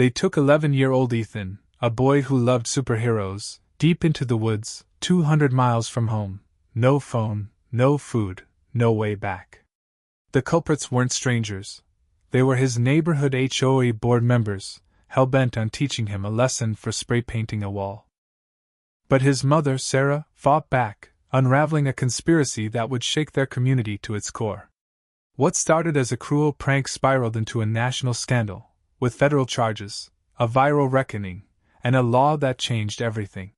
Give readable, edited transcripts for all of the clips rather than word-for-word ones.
They took 11-year-old Ethan, a boy who loved superheroes, deep into the woods, 200 miles from home. No phone, no food, no way back. The culprits weren't strangers. They were his neighborhood HOA board members, hell-bent on teaching him a lesson for spray painting a wall. But his mother, Sarah, fought back, unraveling a conspiracy that would shake their community to its core. What started as a cruel prank spiraled into a national scandal, with federal charges, a viral reckoning, and a law that changed everything.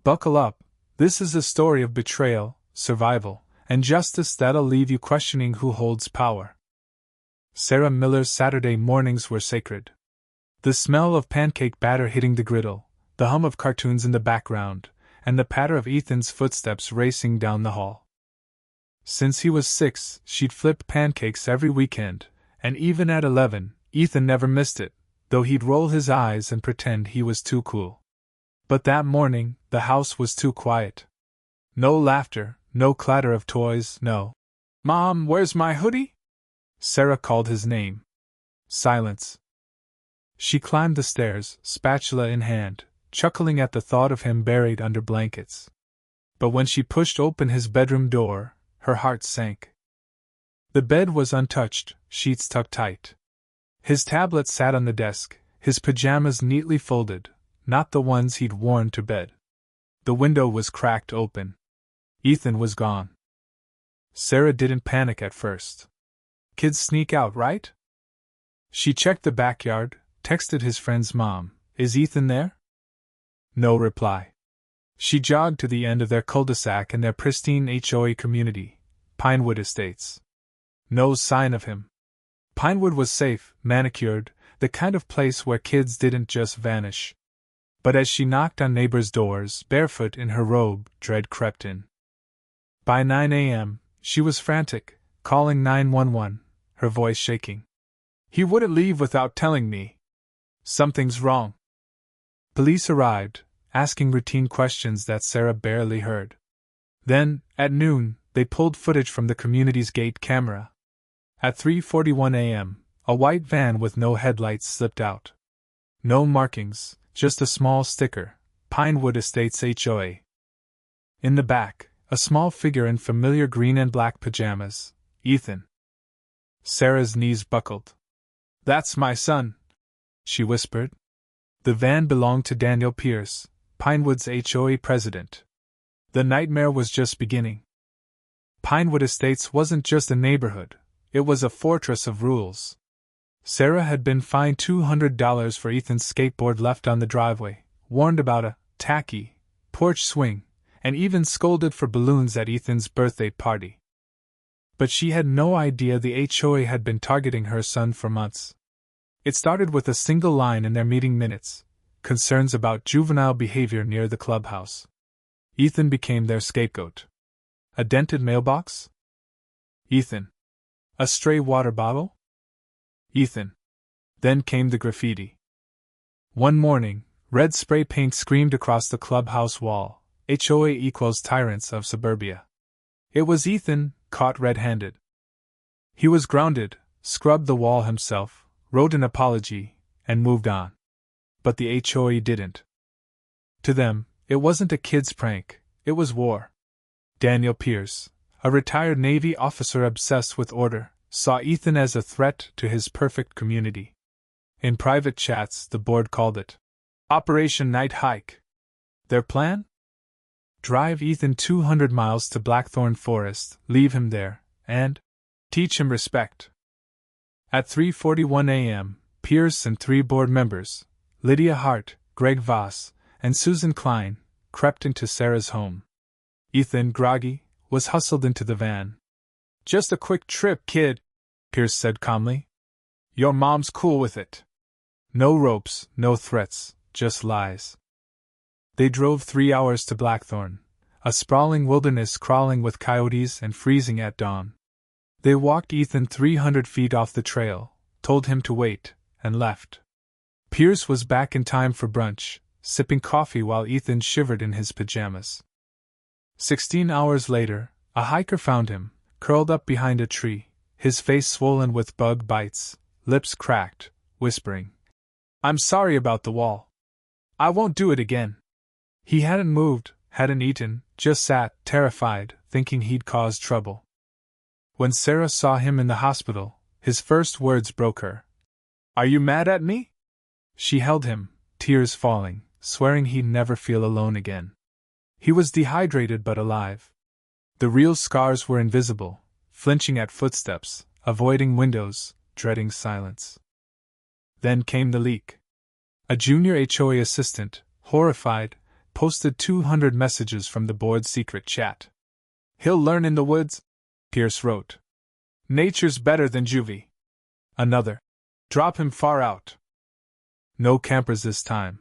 Buckle up, this is a story of betrayal, survival, and justice that'll leave you questioning who holds power. Sarah Miller's Saturday mornings were sacred. The smell of pancake batter hitting the griddle, the hum of cartoons in the background, and the patter of Ethan's footsteps racing down the hall. Since he was 6, she'd flipped pancakes every weekend, and even at 11, Ethan never missed it, though he'd roll his eyes and pretend he was too cool. But that morning, the house was too quiet. No laughter, no clatter of toys, no. "Mom, where's my hoodie?" Sarah called his name. Silence. She climbed the stairs, spatula in hand, chuckling at the thought of him buried under blankets. But when she pushed open his bedroom door, her heart sank. The bed was untouched, sheets tucked tight. His tablet sat on the desk, his pajamas neatly folded, not the ones he'd worn to bed. The window was cracked open. Ethan was gone. Sarah didn't panic at first. Kids sneak out, right? She checked the backyard, texted his friend's mom, "Is Ethan there?" No reply. She jogged to the end of their cul-de-sac in their pristine HOA community, Pinewood Estates. No sign of him. Pinewood was safe, manicured, the kind of place where kids didn't just vanish. But as she knocked on neighbors' doors, barefoot in her robe, dread crept in. By 9 a.m., she was frantic, calling 911, her voice shaking. "He wouldn't leave without telling me. Something's wrong." Police arrived, asking routine questions that Sarah barely heard. Then, at noon, they pulled footage from the community's gate camera. At 3:41 a.m., a white van with no headlights slipped out. No markings, just a small sticker, Pinewood Estates HOA. In the back, a small figure in familiar green and black pajamas, Ethan. Sarah's knees buckled. "That's my son," she whispered. The van belonged to Daniel Pierce, Pinewood's HOA president. The nightmare was just beginning. Pinewood Estates wasn't just a neighborhood, it was a fortress of rules. Sarah had been fined $200 for Ethan's skateboard left on the driveway, warned about a tacky porch swing, and even scolded for balloons at Ethan's birthday party. But she had no idea the HOA had been targeting her son for months. It started with a single line in their meeting minutes, concerns about juvenile behavior near the clubhouse. Ethan became their scapegoat. A dented mailbox? Ethan. A stray water bottle? Ethan. Then came the graffiti. One morning, red spray paint screamed across the clubhouse wall, "HOA equals tyrants of suburbia." It was Ethan, caught red-handed. He was grounded, scrubbed the wall himself, wrote an apology, and moved on. But the HOA didn't. To them, it wasn't a kid's prank, it was war. Daniel Pierce, a retired Navy officer obsessed with order, saw Ethan as a threat to his perfect community. In private chats, the board called it Operation Night Hike. Their plan? Drive Ethan 200 miles to Blackthorn Forest, leave him there, and teach him respect. At 3:41 a.m., Pierce and 3 board members, Lydia Hart, Greg Voss, and Susan Klein, crept into Sarah's home. Ethan, groggy, was hustled into the van. "Just a quick trip, kid," Pierce said calmly. "Your mom's cool with it." No ropes, no threats, just lies. They drove 3 hours to Blackthorn, a sprawling wilderness crawling with coyotes and freezing at dawn. They walked Ethan 300 feet off the trail, told him to wait, and left. Pierce was back in time for brunch, sipping coffee while Ethan shivered in his pajamas. 16 hours later, a hiker found him, curled up behind a tree, his face swollen with bug bites, lips cracked, whispering, I'm sorry about the wall. I won't do it again. He hadn't moved, hadn't eaten, just sat, terrified, thinking he'd caused trouble. When Sarah saw him in the hospital, his first words broke her. Are you mad at me? She held him, tears falling, swearing he'd never feel alone again. He was dehydrated but alive. The real scars were invisible, flinching at footsteps, avoiding windows, dreading silence. Then came the leak. A junior HOA assistant, horrified, posted 200 messages from the board's secret chat. He'll learn in the woods, Pierce wrote. Nature's better than juvie. Another. Drop him far out. No campers this time.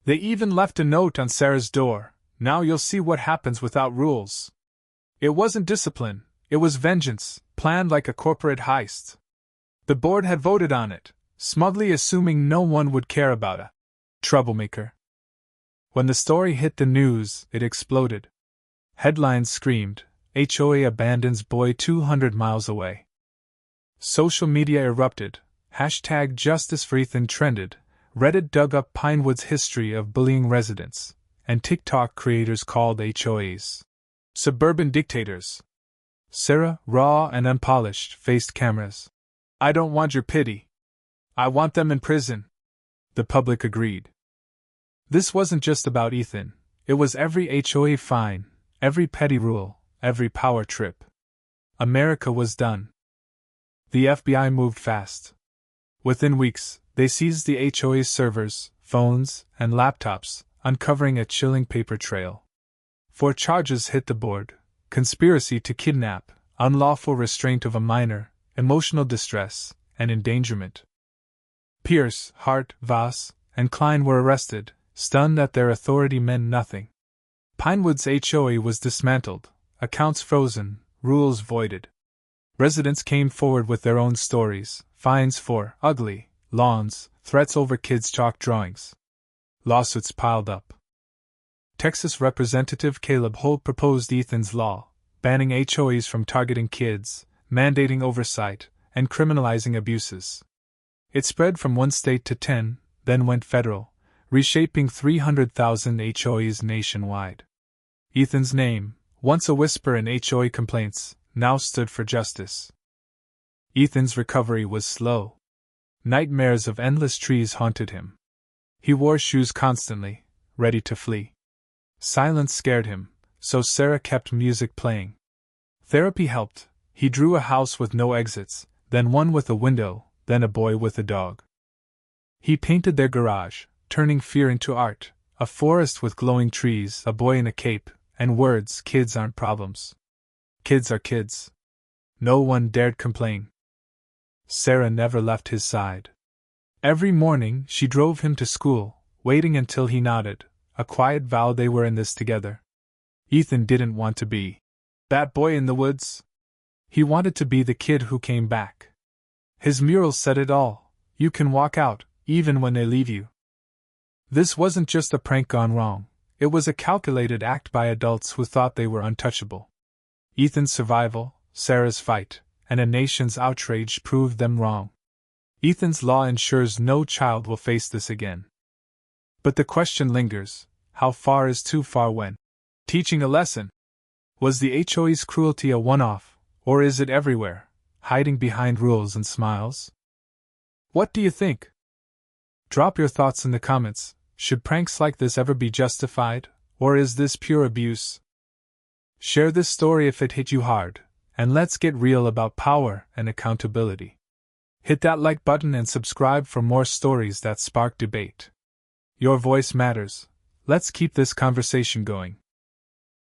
They even left a note on Sarah's door. Now you'll see what happens without rules. It wasn't discipline, it was vengeance, planned like a corporate heist. The board had voted on it, smugly assuming no one would care about a troublemaker. When the story hit the news, it exploded. Headlines screamed, HOA abandons boy 200 miles away. Social media erupted, #JusticeForEthan trended, Reddit dug up Pinewood's history of bullying residents, and TikTok creators called HOAs suburban dictators. Sarah, raw and unpolished, faced cameras. I don't want your pity. I want them in prison. The public agreed. This wasn't just about Ethan, it was every HOA fine, every petty rule, every power trip. America was done. The FBI moved fast. Within weeks, they seized the HOA's servers, phones, and laptops, uncovering a chilling paper trail. 4 charges hit the board: conspiracy to kidnap, unlawful restraint of a minor, emotional distress, and endangerment. Pierce, Hart, Voss, and Klein were arrested, stunned that their authority meant nothing. Pinewood's HOA was dismantled, accounts frozen, rules voided. Residents came forward with their own stories, fines for ugly lawns, threats over kids' chalk drawings. Lawsuits piled up. Texas Representative Caleb Holt proposed Ethan's law, banning HOAs from targeting kids, mandating oversight, and criminalizing abuses. It spread from one state to 10, then went federal, reshaping 300,000 HOAs nationwide. Ethan's name, once a whisper in HOA complaints, now stood for justice. Ethan's recovery was slow. Nightmares of endless trees haunted him. He wore shoes constantly, ready to flee. Silence scared him, so Sarah kept music playing. Therapy helped. He drew a house with no exits, then one with a window, then a boy with a dog. He painted their garage, turning fear into art, a forest with glowing trees, a boy in a cape, and words: kids aren't problems. Kids are kids. No one dared complain. Sarah never left his side. Every morning she drove him to school, waiting until he nodded, a quiet vow they were in this together. Ethan didn't want to be that boy in the woods. He wanted to be the kid who came back. His mural said it all: you can walk out, even when they leave you. This wasn't just a prank gone wrong, it was a calculated act by adults who thought they were untouchable. Ethan's survival, Sarah's fight, and a nation's outrage proved them wrong. Ethan's law ensures no child will face this again. But the question lingers: how far is too far when teaching a lesson? Was the HOA's cruelty a one-off, or is it everywhere, hiding behind rules and smiles? What do you think? Drop your thoughts in the comments. Should pranks like this ever be justified, or is this pure abuse? Share this story if it hit you hard, and let's get real about power and accountability. Hit that like button and subscribe for more stories that spark debate. Your voice matters. Let's keep this conversation going.